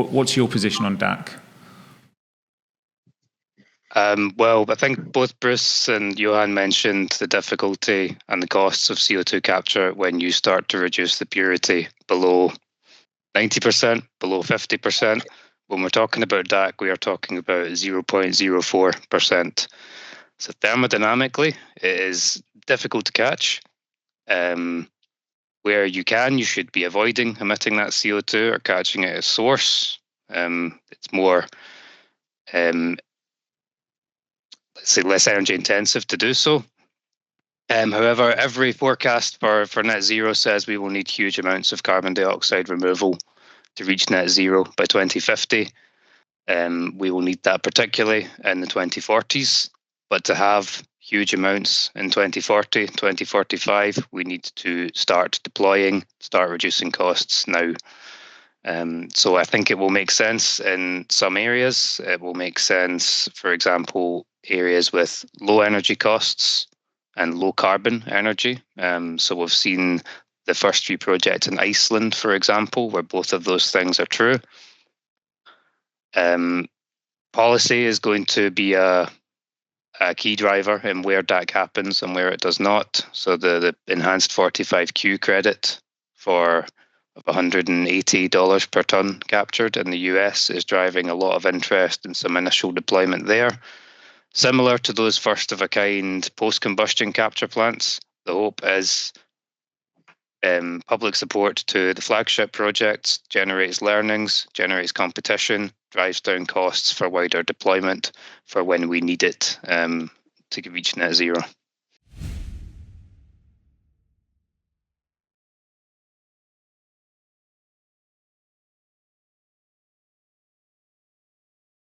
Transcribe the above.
What's your position on DAC? Well, I think both Bruce and Johan mentioned the difficulty and the costs of CO2 capture when you start to reduce the purity below 90%, below 50%. When we're talking about DAC, we are talking about 0.04%. So thermodynamically, it is difficult to catch. Where you can, you should be avoiding emitting that CO2 or catching it at source. It's more, let's say, less energy intensive to do so. However, every forecast for net zero says we will need huge amounts of carbon dioxide removal to reach net zero by 2050. We will need that particularly in the 2040s. But to have huge amounts in 2040, 2045, we need to start deploying, start reducing costs now. So I think it will make sense in some areas. It will make sense, for example, areas with low energy costs and low carbon energy. So we've seen the first few projects in Iceland, for example, where both of those things are true. Policy is going to be a key driver in where DAC happens and where it does not. So the enhanced 45Q credit for $180 per tonne captured in the US is driving a lot of interest in some initial deployment there. Similar to those first-of-a-kind post-combustion capture plants, the hope is public support to the flagship projects generates learnings, generates competition, drives down costs for wider deployment for when we need it to reach net zero.